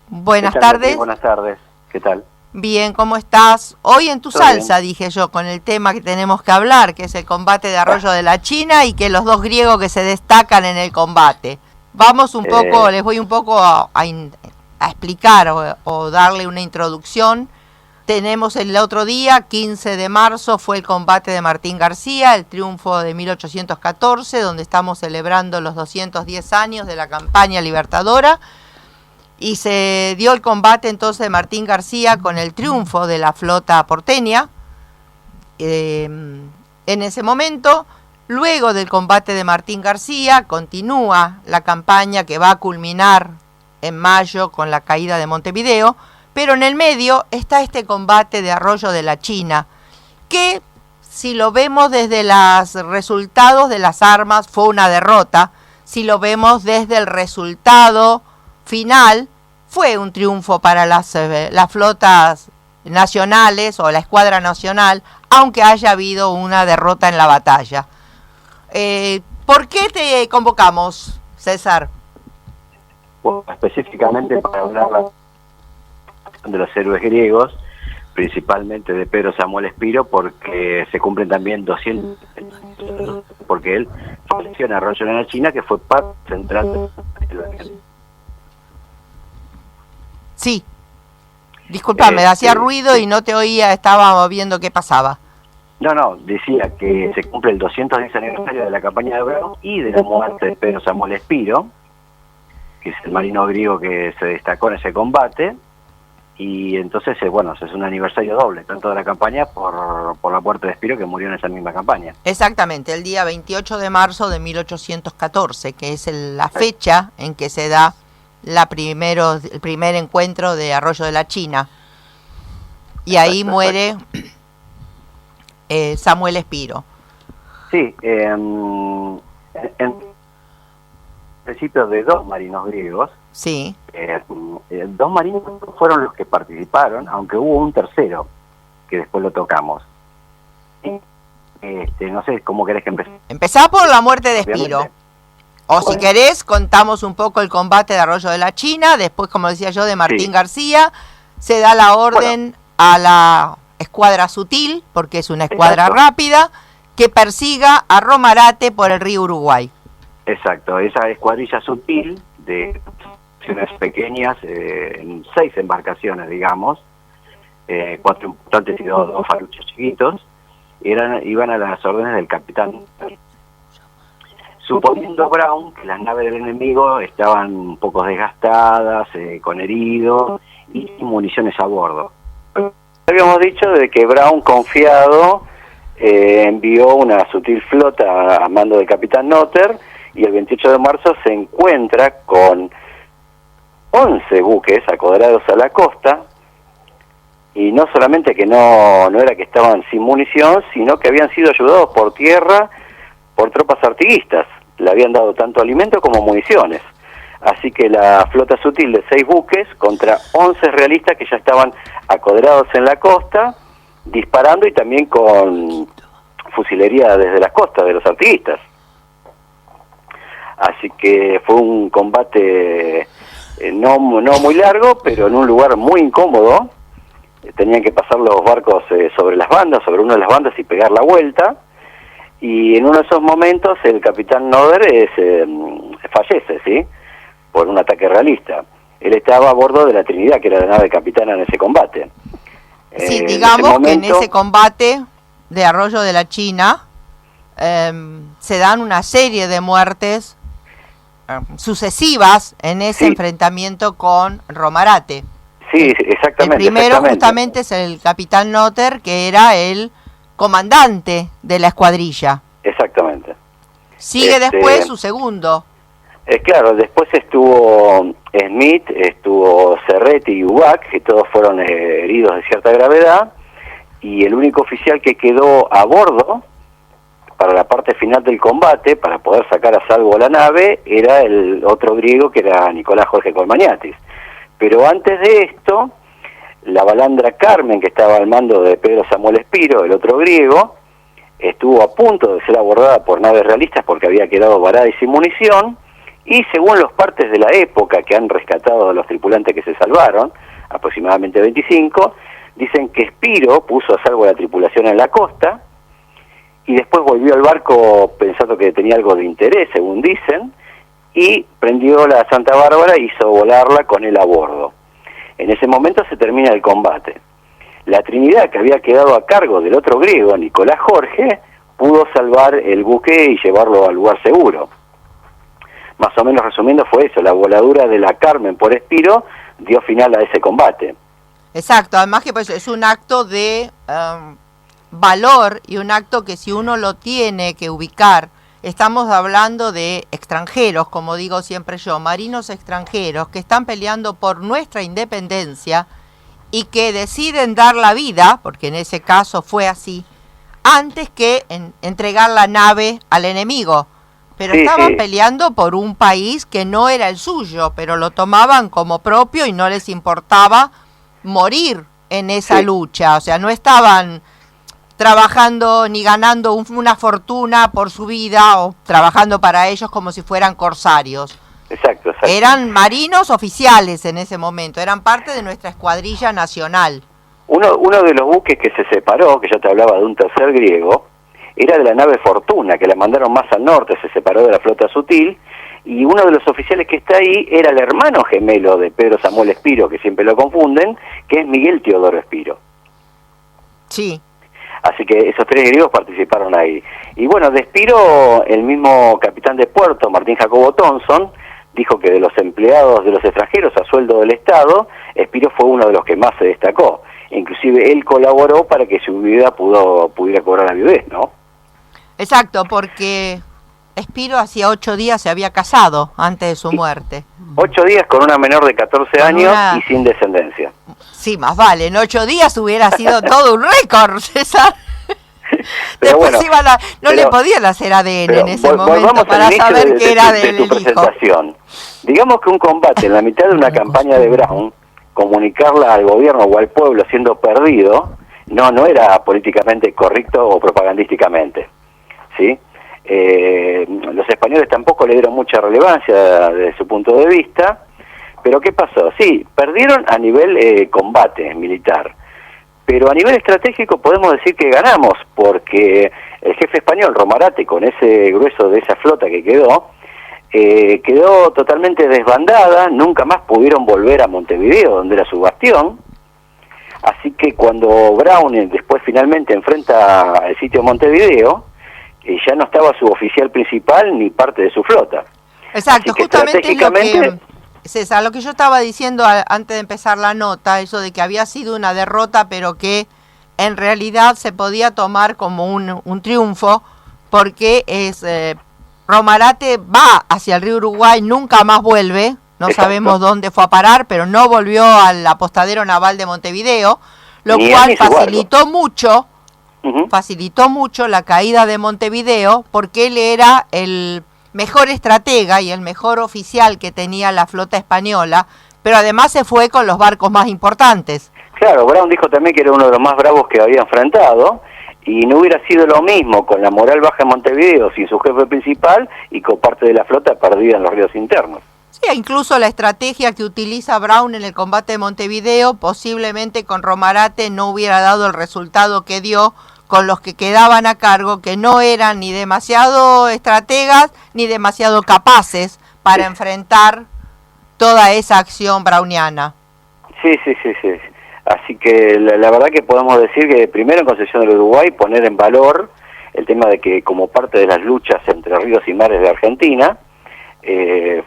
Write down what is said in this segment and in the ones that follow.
Buenas tal, tardes. Buenas tardes, ¿qué tal? Bien, ¿cómo estás? Hoy en tu ¿Todo salsa, bien? dije yo, con el tema que tenemos que hablar, que es el combate de Arroyo de la China y que los dos griegos que se destacan en el combate. Vamos un poco, les voy un poco a explicar o darle una introducción. Tenemos el otro día, 15 de marzo, fue el combate de Martín García, el triunfo de 1814, donde estamos celebrando los 210 años de la campaña libertadora. Y se dio el combate entonces de Martín García con el triunfo de la flota porteña. En ese momento, luego del combate de Martín García, continúa la campaña que va a culminar en mayo con la caída de Montevideo, pero en el medio está este combate de Arroyo de la China, que si lo vemos desde los resultados de las armas fue una derrota, si lo vemos desde el resultado final, fue un triunfo para las flotas nacionales o la escuadra nacional, aunque haya habido una derrota en la batalla. ¿Por qué te convocamos, César? Bueno, específicamente para hablar de los héroes griegos, principalmente de Pedro Samuel Espiro, porque se cumplen también 200, porque él falleció en Arroyo de la China, que fue parte central de la... Sí, disculpame, hacía ruido y no te oía, estaba viendo qué pasaba. No, decía que se cumple el 210 aniversario de la campaña de Brown y de la muerte de Pedro Samuel Espiro, que es el marino griego que se destacó en ese combate, y entonces, bueno, es un aniversario doble, tanto de la campaña por la muerte de Espiro, que murió en esa misma campaña. Exactamente, el día 28 de marzo de 1814, que es la fecha en que se da el primer encuentro de Arroyo de la China, y ahí muere Samuel Espiro. Sí, en principio de dos marinos griegos, sí, dos marinos fueron los que participaron, aunque hubo un tercero, que después lo tocamos. No sé, ¿cómo querés que empecé? Empezá por la muerte de Espiro. O si querés, contamos un poco el combate de Arroyo de la China, después, como decía yo, de Martín García, se da la orden a la escuadra Sutil, porque es una escuadra rápida, que persiga a Romarate por el río Uruguay. Exacto, esa escuadrilla Sutil, de embarcaciones pequeñas, 6 embarcaciones, digamos, 4 importantes y dos faluchos chiquitos, iban a las órdenes del capitán. Suponiendo Brown que las naves del enemigo estaban un poco desgastadas, con heridos y municiones a bordo. Habíamos dicho de que Brown, confiado, envió una Sutil flota a mando del capitán Notter, y el 28 de marzo se encuentra con 11 buques acodrados a la costa, y no solamente que no era que estaban sin munición, sino que habían sido ayudados por tierra por tropas artiguistas. Le habían dado tanto alimento como municiones. Así que la flota Sutil de 6 buques contra 11 realistas que ya estaban acodrados en la costa, disparando y también con fusilería desde las costas de los artiguistas. Así que fue un combate no muy largo, pero en un lugar muy incómodo. Tenían que pasar los barcos sobre las bandas, sobre una de las bandas, y pegar la vuelta. Y en uno de esos momentos el capitán Noder fallece, ¿sí?, por un ataque realista. Él estaba a bordo de la Trinidad, que era la nave capitana en ese combate. Sí, digamos que en ese combate de Arroyo de la China se dan una serie de muertes sucesivas en ese enfrentamiento con Romarate. Sí, exactamente. El primero justamente es el capitán Notter, que era el comandante de la escuadrilla. Exactamente. Sigue después su segundo. Claro, después estuvo Smith, estuvo Cerretti y Ubac, que todos fueron heridos de cierta gravedad, y el único oficial que quedó a bordo para la parte final del combate, para poder sacar a salvo la nave, era el otro griego, que era Nicolás Jorge Colmaniatis. Pero antes de esto, la balandra Carmen, que estaba al mando de Pedro Samuel Espiro, el otro griego, estuvo a punto de ser abordada por naves realistas porque había quedado varada y sin munición, Y según los partes de la época que han rescatado a los tripulantes que se salvaron, aproximadamente 25, dicen que Spiro puso a salvo a la tripulación en la costa y después volvió al barco pensando que tenía algo de interés, según dicen, y prendió la Santa Bárbara y hizo volarla con él a bordo. En ese momento se termina el combate. La Trinidad, que había quedado a cargo del otro griego, Nicolás Jorge, pudo salvar el buque y llevarlo al lugar seguro. Más o menos resumiendo fue eso, la voladura de la Carmen por Spiro dio final a ese combate. Exacto, además que pues, es un acto de valor y un acto que si uno lo tiene que ubicar, estamos hablando de extranjeros, como digo siempre yo, marinos extranjeros que están peleando por nuestra independencia y que deciden dar la vida, porque en ese caso fue así, antes que entregar la nave al enemigo. Pero sí, estaban peleando por un país que no era el suyo, pero lo tomaban como propio y no les importaba morir en esa lucha. O sea, no estaban trabajando ni ganando una fortuna por su vida o trabajando para ellos como si fueran corsarios. Exacto. Eran marinos oficiales en ese momento, eran parte de nuestra escuadrilla nacional. Uno de los buques que se separó, que yo te hablaba de un tercer griego, era de la nave Fortuna, que la mandaron más al norte, se separó de la flota Sutil, y uno de los oficiales que está ahí era el hermano gemelo de Pedro Samuel Spiro, que siempre lo confunden, que es Miguel Teodoro Spiro. Sí. Así que esos tres griegos participaron ahí. Y bueno, de Spiro, el mismo capitán de puerto, Martín Jacobo Thompson, dijo que de los empleados de los extranjeros a sueldo del Estado, Spiro fue uno de los que más se destacó. Inclusive él colaboró para que su viuda pudiera cobrar la viudez, ¿no? Exacto, porque Spiro hacía 8 días se había casado antes de su muerte. 8 días con una menor de 14 años y sin descendencia. Sí, más vale, en 8 días hubiera sido todo un récord, César. Pero después bueno, no le podían hacer ADN en ese momento para saber que era del hijo. Presentación. Digamos que un combate en la mitad de una campaña de Brown, comunicarla al gobierno o al pueblo siendo perdido, no era políticamente correcto o propagandísticamente, ¿sí? Los españoles tampoco le dieron mucha relevancia desde su punto de vista, pero ¿qué pasó? Sí, perdieron a nivel combate militar, pero a nivel estratégico podemos decir que ganamos, porque el jefe español, Romarate, con ese grueso de esa flota que quedó totalmente desbandada, nunca más pudieron volver a Montevideo, donde era su bastión. Así que cuando Brown después finalmente enfrenta el sitio de Montevideo, ya no estaba su oficial principal ni parte de su flota. Exacto, justamente estratégicamente... César, lo que yo estaba diciendo antes de empezar la nota, eso de que había sido una derrota, pero que en realidad se podía tomar como un triunfo, porque Romarate va hacia el río Uruguay, nunca más vuelve, no sabemos dónde fue a parar, pero no volvió al apostadero naval de Montevideo, lo cual facilitó mucho la caída de Montevideo, porque él era el mejor estratega y el mejor oficial que tenía la flota española, pero además se fue con los barcos más importantes. Claro, Brown dijo también que era uno de los más bravos que había enfrentado, y no hubiera sido lo mismo con la moral baja en Montevideo sin su jefe principal y con parte de la flota perdida en los ríos internos. Sí, incluso la estrategia que utiliza Brown en el combate de Montevideo posiblemente con Romarate no hubiera dado el resultado que dio con los que quedaban a cargo, que no eran ni demasiado estrategas ni demasiado capaces para enfrentar toda esa acción browniana. Sí. Así que la verdad que podemos decir que primero en Concepción del Uruguay poner en valor el tema de que como parte de las luchas entre ríos y mares de Argentina,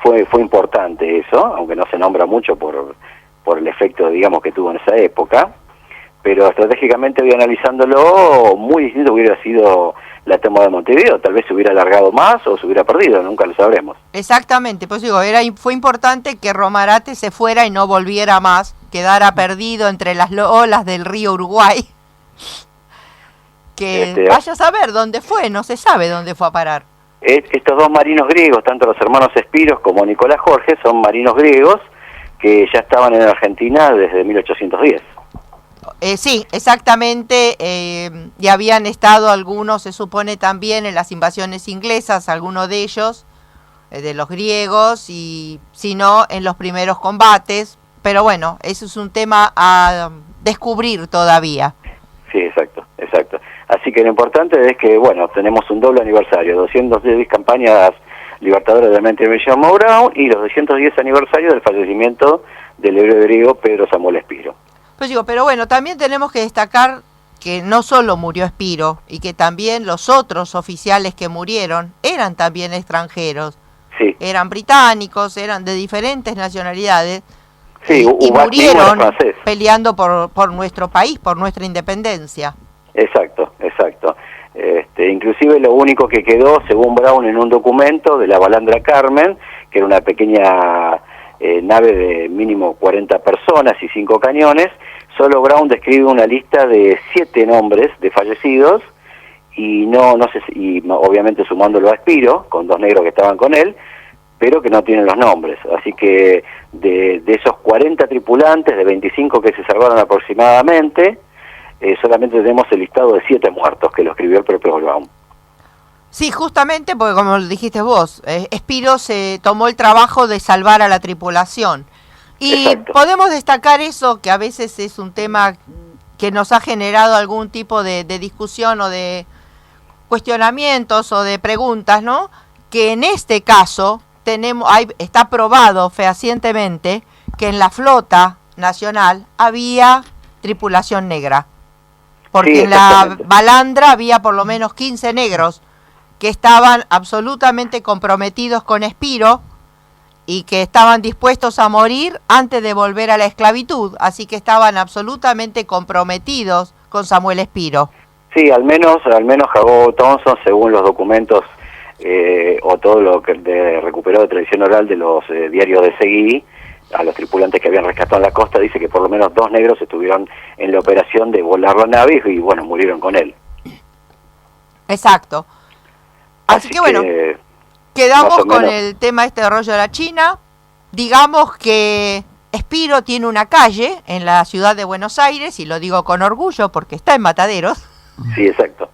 fue importante eso, aunque no se nombra mucho por el efecto, digamos, que tuvo en esa época, pero estratégicamente hoy analizándolo, muy distinto hubiera sido la toma de Montevideo, tal vez se hubiera alargado más o se hubiera perdido, nunca lo sabremos. Exactamente, pues digo, fue importante que Romarate se fuera y no volviera más, quedara perdido entre las olas del río Uruguay, que vaya a saber dónde fue, no se sabe dónde fue a parar. Estos dos marinos griegos, tanto los hermanos Espiros como Nicolás Jorge, son marinos griegos que ya estaban en Argentina desde 1810. Sí, exactamente, y habían estado algunos, se supone también, en las invasiones inglesas, algunos de ellos, de los griegos, y sino en los primeros combates. Pero bueno, eso es un tema a descubrir todavía. Sí, exacto. Así que lo importante es que, bueno, tenemos un doble aniversario, 210 campañas libertadoras de la mente de Guillermo Brown y los 210 aniversarios del fallecimiento del héroe griego Pedro Samuel Espiro. Pues digo, pero bueno, también tenemos que destacar que no solo murió Espiro, y que también los otros oficiales que murieron eran también extranjeros. Sí. Eran británicos, eran de diferentes nacionalidades. Sí, y murieron peleando por nuestro país, por nuestra independencia. Exacto. Inclusive lo único que quedó, según Brown, en un documento de la Balandra Carmen, que era una pequeña nave de mínimo 40 personas y 5 cañones, solo Brown describe una lista de 7 nombres de fallecidos, y no sé, y obviamente sumándolo a Espiro, con 2 negros que estaban con él, pero que no tienen los nombres. Así que de esos 40 tripulantes, de 25 que se salvaron aproximadamente, solamente tenemos el listado de 7 muertos, que lo escribió el propio Brown. Sí, justamente porque, como lo dijiste vos, Espiro se tomó el trabajo de salvar a la tripulación. Y Exacto. Podemos destacar eso, que a veces es un tema que nos ha generado algún tipo de discusión o de cuestionamientos o de preguntas, ¿no? Que en este caso está probado fehacientemente que en la flota nacional había tripulación negra. Porque Sí, en la Balandra había por lo menos 15 negros que estaban absolutamente comprometidos con Espiro y que estaban dispuestos a morir antes de volver a la esclavitud. Así que estaban absolutamente comprometidos con Samuel Espiro. Sí, al menos Jacobo Thompson, según los documentos o todo lo que recuperó de tradición oral de los diarios de Seguí, a los tripulantes que habían rescatado en la costa, dice que por lo menos 2 negros estuvieron en la operación de volar la nave y bueno, murieron con él. Exacto. Así que bueno, quedamos con el tema de rollo de la China. Digamos que Espiro tiene una calle en la ciudad de Buenos Aires, y lo digo con orgullo porque está en Mataderos. Sí, exacto.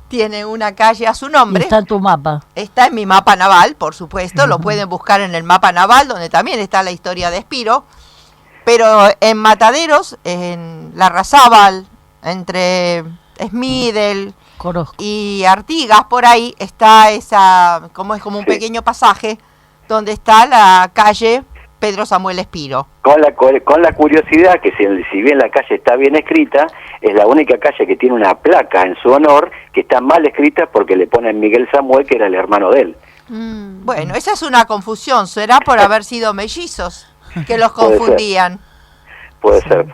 Tiene una calle a su nombre. Y está en tu mapa. Está en mi mapa naval, por supuesto. Lo pueden buscar en el mapa naval, donde también está la historia de Espiro. Pero en Mataderos, en Larrazábal, entre Smidel y Artigas, por ahí está esa, es como un pequeño pasaje, donde está la calle Pedro Samuel Espiro. Con la curiosidad que si bien la calle está bien escrita, es la única calle que tiene una placa en su honor que está mal escrita porque le ponen Miguel Samuel, que era el hermano de él. Bueno, esa es una confusión. ¿Será por haber sido mellizos que los confundían? Puede ser.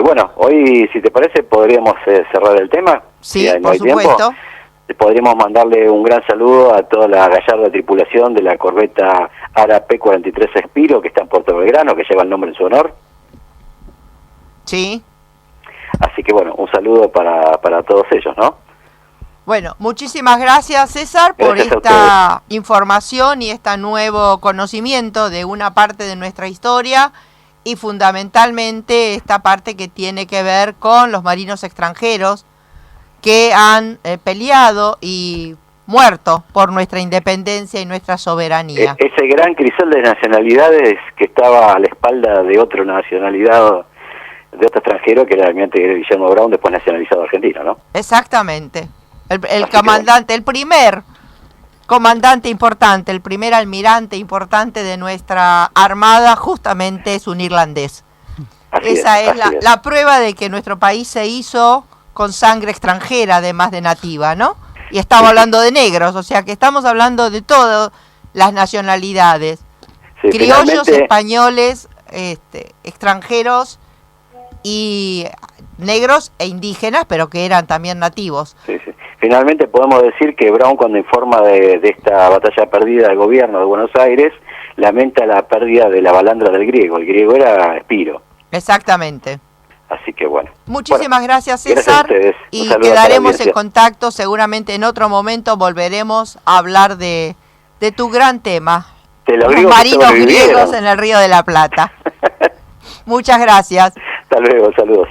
Bueno, hoy, si te parece, podríamos cerrar el tema. Sí, si no por supuesto. Tiempo. Podríamos mandarle un gran saludo a toda la gallarda tripulación de la corbeta Ara P-43 Espiro, que está en Puerto Belgrano, que lleva el nombre en su honor. Sí. Así que bueno, un saludo para todos ellos, ¿no? Bueno, muchísimas gracias, César, por esta información y este nuevo conocimiento de una parte de nuestra historia, y fundamentalmente esta parte que tiene que ver con los marinos extranjeros que han peleado y muerto por nuestra independencia y nuestra soberanía. Ese gran crisol de nacionalidades que estaba a la espalda de otra nacionalidad, de otro extranjero, que era el almirante Guillermo Brown, después nacionalizado argentino, ¿no? Exactamente. El comandante, el primer comandante importante, el primer almirante importante de nuestra armada, justamente es un irlandés. Esa es la prueba de que nuestro país se hizo con sangre extranjera, además de nativa, ¿no? Y estamos hablando de negros, o sea que estamos hablando de todas las nacionalidades. Sí, criollos, españoles, extranjeros y negros e indígenas, pero que eran también nativos. Sí. Finalmente podemos decir que Brown, cuando informa de esta batalla perdida del gobierno de Buenos Aires, lamenta la pérdida de la Balandra del griego. El griego era Espiro. Exactamente. Así que bueno. Muchísimas gracias, César. Gracias y quedaremos en contacto. Seguramente en otro momento volveremos a hablar de tu gran tema. Los marinos griegos en el Río de la Plata. Muchas gracias. Hasta luego, saludos.